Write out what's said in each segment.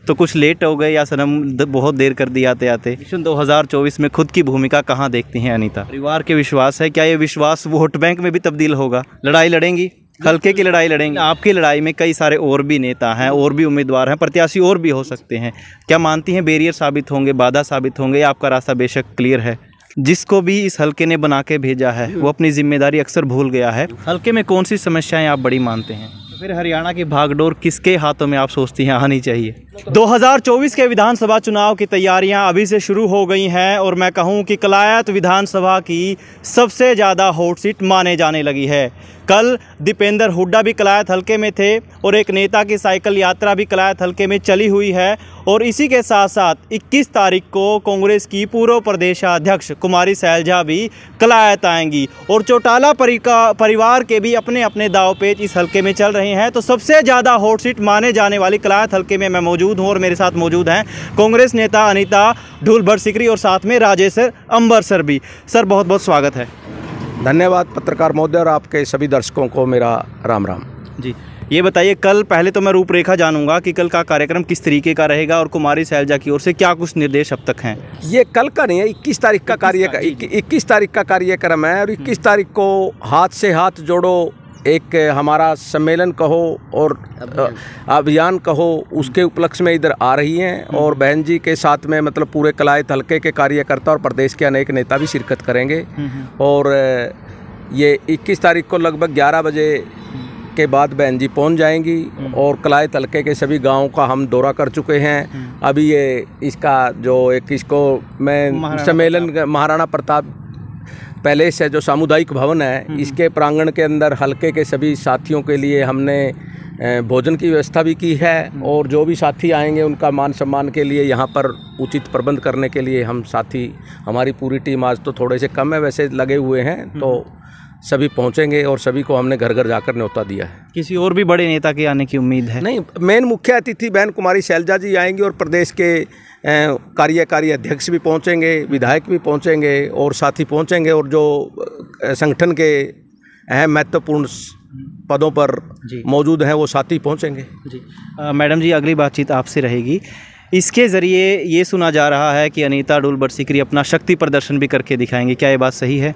तो कुछ लेट हो गए या सनम बहुत देर कर दी आते आते। मिशन 2024 में खुद की भूमिका कहाँ देखती हैं अनीता? परिवार के विश्वास है, क्या ये विश्वास वोट बैंक में भी तब्दील होगा? लड़ाई लड़ेंगी, हल्के की लड़ाई लड़ेंगे? आपकी लड़ाई में कई सारे और भी नेता हैं, और भी उम्मीदवार हैं, प्रत्याशी और भी हो सकते हैं। क्या मानती हैं बैरियर साबित होंगे, बाधा साबित होंगे, या आपका रास्ता बेशक क्लियर है? जिसको भी इस हल्के ने बना के भेजा है वो अपनी जिम्मेदारी अक्सर भूल गया है। हल्के में कौन सी समस्याएं आप बड़ी मानते हैं? तो फिर हरियाणा की भागडोर किसके हाथों में आप सोचती हैं आनी चाहिए? 2024 के विधानसभा चुनाव की तैयारियां अभी से शुरू हो गई हैं और मैं कहूं कि कलायत विधानसभा की सबसे ज़्यादा हॉट सीट माने जाने लगी है। कल दीपेंद्र हुड्डा भी कलायत हल्के में थे और एक नेता की साइकिल यात्रा भी कलायत हल्के में चली हुई है। और इसी के साथ साथ 21 तारीख को कांग्रेस की पूर्व प्रदेशाध्यक्ष कुमारी सैलजा भी कलायत आएंगी और चौटाला परिवार के भी अपने अपने दांवपेच इस हल्के में चल रहे हैं। तो सबसे ज़्यादा हॉट सीट माने जाने वाली कलायत हल्के में मैं मौजूद हूँ और मेरे साथ मौजूद हैं कांग्रेस नेता अनीता ढूलभर सिकरी और साथ में राजेश अंबर सर भी। सर बहुत बहुत स्वागत है। धन्यवाद पत्रकार महोदय और आपके सभी दर्शकों को मेरा राम राम। जी ये बताइए, कल पहले तो मैं रूपरेखा जानूंगा कि कल का कार्यक्रम किस तरीके का रहेगा और कुमारी सैलजा की ओर से क्या कुछ निर्देश अब तक हैं? ये कल का नहीं है, 21 तारीख का 21 तारीख का कार्यक्रम है और 21 तारीख को हाथ से हाथ जोड़ो एक हमारा सम्मेलन कहो और अभियान कहो, उसके उपलक्ष्य में इधर आ रही हैं और बहन जी के साथ में मतलब पूरे कलायत हल्के के कार्यकर्ता और प्रदेश के अनेक नेता भी शिरकत करेंगे। और ये 21 तारीख को लगभग 11 बजे के बाद बहन जी पहुँच जाएंगी और कलायत हल्के के सभी गाँव का हम दौरा कर चुके हैं। अभी ये इसका जो एक इसको मैं सम्मेलन महाराणा प्रताप पैलेस है जो सामुदायिक भवन है, इसके प्रांगण के अंदर हल्के के सभी साथियों के लिए हमने भोजन की व्यवस्था भी की है और जो भी साथी आएंगे उनका मान सम्मान के लिए यहाँ पर उचित प्रबंध करने के लिए हम साथी, हमारी पूरी टीम आज तो थोड़े से कम है वैसे लगे हुए हैं, तो सभी पहुँचेंगे और सभी को हमने घर घर जाकर न्योता दिया है। किसी और भी बड़े नेता के आने की उम्मीद है? नहीं, मेन मुख्य अतिथि बहन कुमारी सैलजा जी आएंगी और प्रदेश के कार्यकारी अध्यक्ष भी पहुंचेंगे, विधायक भी पहुंचेंगे और साथी पहुंचेंगे और जो संगठन के अहम महत्वपूर्ण पदों पर मौजूद हैं वो साथी पहुंचेंगे। जी मैडम जी, अगली बातचीत आपसे रहेगी। इसके ज़रिए ये सुना जा रहा है कि अनीता ढूलभर सिकरी अपना शक्ति प्रदर्शन भी करके दिखाएंगे, क्या ये बात सही है?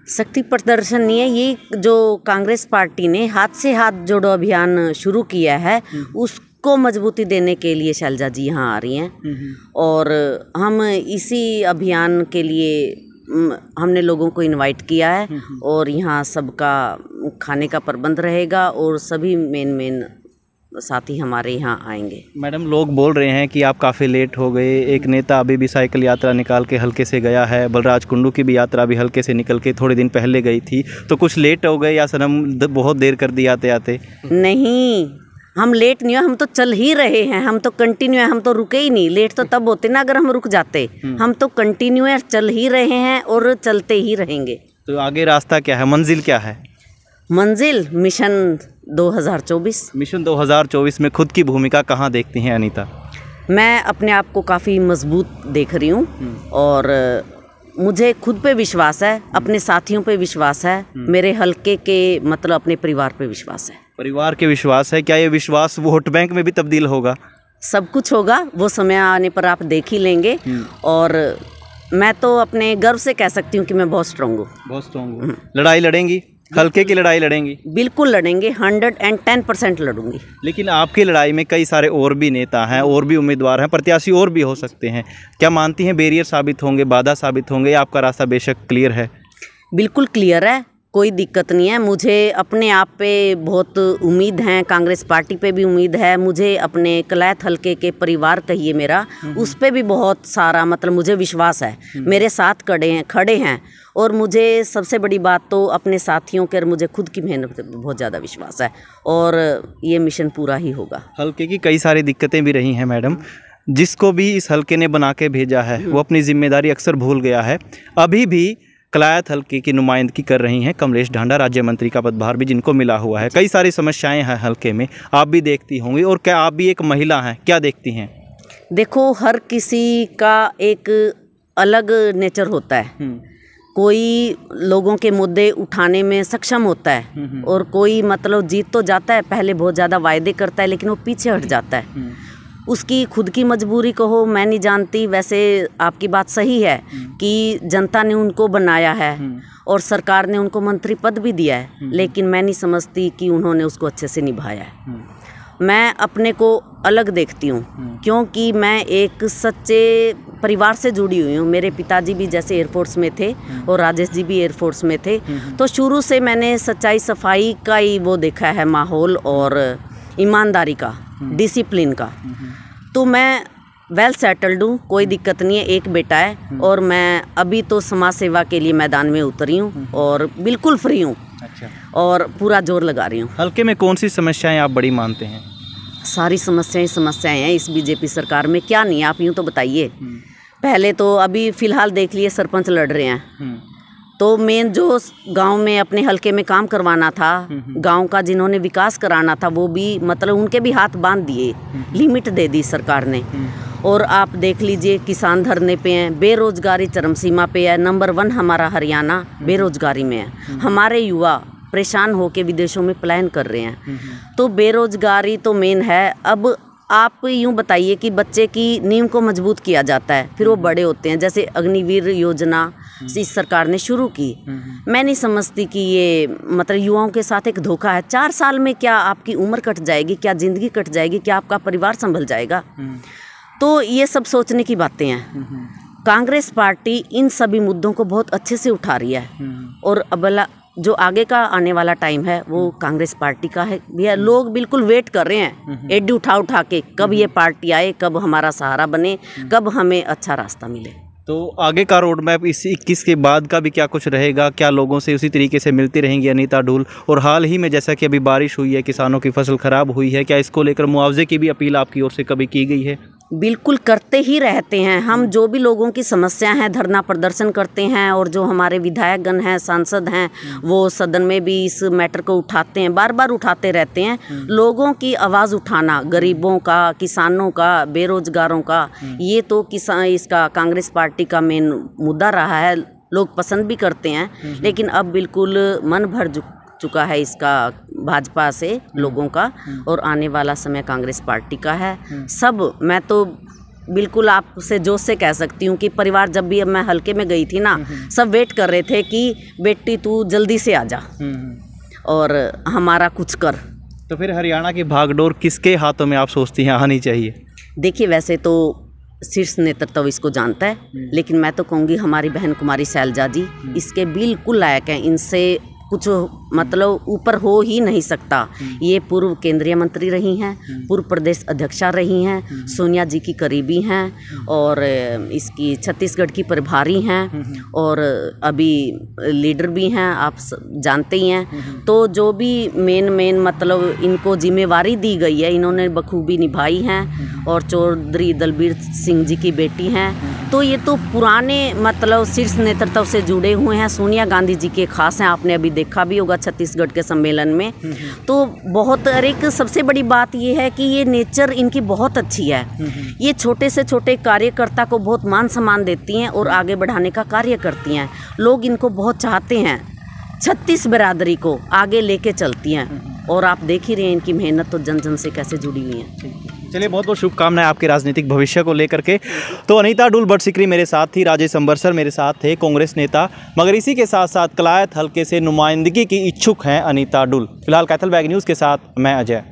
शक्ति प्रदर्शन नहीं है, ये जो कांग्रेस पार्टी ने हाथ से हाथ जोड़ो अभियान शुरू किया है उसको मजबूती देने के लिए शैलजा जी यहाँ आ रही हैं और हम इसी अभियान के लिए हमने लोगों को इनवाइट किया है और यहाँ सबका खाने का प्रबंध रहेगा और सभी मेन साथी हमारे यहाँ आएंगे। मैडम, लोग बोल रहे हैं कि आप काफ़ी लेट हो गए, एक नेता अभी भी साइकिल यात्रा निकाल के हल्के से गया है, बलराज कुंडू की भी यात्रा भी हल्के से निकल के थोड़े दिन पहले गई थी, तो कुछ लेट हो गए या सनम बहुत देर कर दी आते आते? नहीं, हम लेट नहीं हुए, हम तो चल ही रहे हैं, हम तो कंटिन्यू है, हम तो रुके ही नहीं। लेट तो तब होते ना अगर हम रुक जाते, हम तो कंटिन्यू है, चल ही रहे हैं और चलते ही रहेंगे। तो आगे रास्ता क्या है, मंजिल क्या है? मंजिल मिशन 2024। मिशन 2024 में खुद की भूमिका कहाँ देखती हैं अनीता? मैं अपने आप को काफ़ी मजबूत देख रही हूँ और मुझे खुद पे विश्वास है, अपने साथियों पे विश्वास है, मेरे हल्के के मतलब अपने परिवार पे विश्वास है। परिवार के विश्वास है, क्या ये विश्वास वोट बैंक में भी तब्दील होगा? सब कुछ होगा, वो समय आने पर आप देख ही लेंगे। और मैं तो अपने गर्व से कह सकती हूँ कि मैं बहुत स्ट्रांग हूँ। बहुत स्ट्रांग हूँ। लड़ाई लड़ेंगी, हल्के की लड़ाई लड़ेंगी? बिल्कुल लड़ेंगे, 110% लड़ूंगी। लेकिन आपकी लड़ाई में कई सारे और भी नेता हैं, और भी उम्मीदवार हैं, प्रत्याशी और भी हो सकते हैं। क्या मानती हैं बैरियर साबित होंगे, बाधा साबित होंगे, या आपका रास्ता बेशक क्लियर है? बिल्कुल क्लियर है, कोई दिक्कत नहीं है। मुझे अपने आप पे बहुत उम्मीद है, कांग्रेस पार्टी पे भी उम्मीद है, मुझे अपने कलायत हल्के के परिवार कहिए मेरा, उस पे भी बहुत सारा मतलब मुझे विश्वास है। मेरे साथ खड़े हैं और मुझे सबसे बड़ी बात तो अपने साथियों के और मुझे खुद की मेहनत पे बहुत ज़्यादा विश्वास है और ये मिशन पूरा ही होगा। हल्के की कई सारी दिक्कतें भी रही हैं मैडम, जिसको भी इस हल्के ने बना के भेजा है वो अपनी जिम्मेदारी अक्सर भूल गया है। अभी भी कलायत हल्के की नुमाइंदगी कर रही हैं कमलेश ढांडा, राज्य मंत्री का पदभार भी जिनको मिला हुआ है। कई सारी समस्याएं हैं हल्के में, आप भी देखती होंगी, और क्या आप भी एक महिला हैं, क्या देखती हैं? देखो, हर किसी का एक अलग नेचर होता है। कोई लोगों के मुद्दे उठाने में सक्षम होता है और कोई मतलब जीत तो जाता है, पहले बहुत ज़्यादा वायदे करता है लेकिन वो पीछे हट जाता है। उसकी खुद की मजबूरी कहो मैं नहीं जानती। वैसे आपकी बात सही है कि जनता ने उनको बनाया है और सरकार ने उनको मंत्री पद भी दिया है, लेकिन मैं नहीं समझती कि उन्होंने उसको अच्छे से निभाया है। मैं अपने को अलग देखती हूँ क्योंकि मैं एक सच्चे परिवार से जुड़ी हुई हूँ। मेरे पिताजी भी जैसे एयरफोर्स में थे और राजेश जी भी एयरफोर्स में थे, तो शुरू से मैंने सच्चाई सफाई का ही वो देखा है माहौल और ईमानदारी का, डिसिप्लिन का। तो मैं वेल सेटल्ड हूँ, कोई दिक्कत नहीं है, एक बेटा है और मैं अभी तो समाज सेवा के लिए मैदान में उतरी हूँ और बिल्कुल फ्री हूँ। अच्छा। और पूरा जोर लगा रही हूँ। हल्के में कौन सी समस्याएं आप बड़ी मानते हैं? सारी समस्याएं हैं इस बीजेपी सरकार में, क्या नहीं आप यूँ तो बताइए। पहले तो अभी फ़िलहाल देख लिए सरपंच लड़ रहे हैं, तो मेन जो गांव में अपने हल्के में काम करवाना था, गांव का जिन्होंने विकास कराना था, वो भी मतलब उनके भी हाथ बांध दिए, लिमिट दे दी सरकार ने। और आप देख लीजिए किसान धरने पे हैं, बेरोजगारी चरम सीमा पे है, नंबर 1 हमारा हरियाणा बेरोजगारी में है। हमारे युवा परेशान होकर विदेशों में पलायन कर रहे हैं, तो बेरोजगारी तो मेन है। अब आप यूँ बताइए कि बच्चे की नींव को मजबूत किया जाता है, फिर वो बड़े होते हैं। जैसे अग्निवीर योजना इस सरकार ने शुरू की, मैं नहीं समझती कि ये मतलब युवाओं के साथ एक धोखा है। 4 साल में क्या आपकी उम्र कट जाएगी, क्या ज़िंदगी कट जाएगी, क्या आपका परिवार संभल जाएगा? तो ये सब सोचने की बातें हैं। कांग्रेस पार्टी इन सभी मुद्दों को बहुत अच्छे से उठा रही है और अबला जो आगे का आने वाला टाइम है वो कांग्रेस पार्टी का है भैया। लोग बिल्कुल वेट कर रहे हैं एडी उठा के, कब ये पार्टी आए, कब हमारा सहारा बने, कब हमें अच्छा रास्ता मिले। तो आगे का रोड मैप इस 21 के बाद का भी क्या कुछ रहेगा? क्या लोगों से उसी तरीके से मिलती रहेंगी अनीता डुल? और हाल ही में जैसा कि अभी बारिश हुई है, किसानों की फसल खराब हुई है, क्या इसको लेकर मुआवजे की भी अपील आपकी ओर से कभी की गई है? बिल्कुल करते ही रहते हैं हम। जो भी लोगों की समस्या है धरना प्रदर्शन करते हैं, और जो हमारे विधायकगण हैं, सांसद हैं, वो सदन में भी इस मैटर को उठाते हैं, बार बार उठाते रहते हैं। लोगों की आवाज़ उठाना, गरीबों का, किसानों का, बेरोजगारों का, ये तो इसका कांग्रेस पार्टी का मेन मुद्दा रहा है। लोग पसंद भी करते हैं, लेकिन अब बिल्कुल मन भर चुका है इसका भाजपा से लोगों का, और आने वाला समय कांग्रेस पार्टी का है। सब मैं तो बिल्कुल आपसे जोश से कह सकती हूँ कि परिवार जब भी अब मैं हल्के में गई थी ना, सब वेट कर रहे थे कि बेटी तू जल्दी से आ जा और हमारा कुछ कर। तो फिर हरियाणा की भागडोर किसके हाथों में आप सोचती हैं आनी चाहिए? देखिए वैसे तो शीर्ष नेतृत्व इसको जानता है, लेकिन मैं तो कहूँगी हमारी बहन कुमारी शैलजा जी इसके बिल्कुल लायक हैं। इनसे कुछ मतलब ऊपर हो ही नहीं सकता। ये पूर्व केंद्रीय मंत्री रही हैं, पूर्व प्रदेश अध्यक्षा रही हैं, सोनिया जी की करीबी हैं, और इसकी छत्तीसगढ़ की प्रभारी हैं, और अभी लीडर भी हैं, आप जानते ही हैं। तो जो भी मेन मतलब इनको जिम्मेवारी दी गई है, इन्होंने बखूबी निभाई हैं, और चौधरी दलबीर सिंह जी की बेटी हैं। तो ये तो पुराने मतलब शीर्ष नेतृत्व से जुड़े हुए हैं, सोनिया गांधी जी के खास हैं। आपने अभी देखा भी होगा छत्तीसगढ़ के सम्मेलन में। तो बहुत एक सबसे बड़ी बात ये है कि ये नेचर इनकी बहुत अच्छी है। ये छोटे से छोटे कार्यकर्ता को बहुत मान सम्मान देती हैं और आगे बढ़ाने का कार्य करती हैं। लोग इनको बहुत चाहते हैं, 36 बिरादरी को आगे लेके चलती हैं, और आप देख ही रहे हैं इनकी मेहनत तो जन जन से कैसे जुड़ी हुई है। चलिए, बहुत बहुत शुभकामनाएं आपके राजनीतिक भविष्य को लेकर के। तो अनीता डुल बटसिकरी मेरे साथ थी, राजेश अंबरसर मेरे साथ थे, कांग्रेस नेता, मगर इसी के साथ साथ कलायत हल्के से नुमाइंदगी की इच्छुक हैं अनीता डुल। फिलहाल कैथल बैग न्यूज़ के साथ मैं अजय।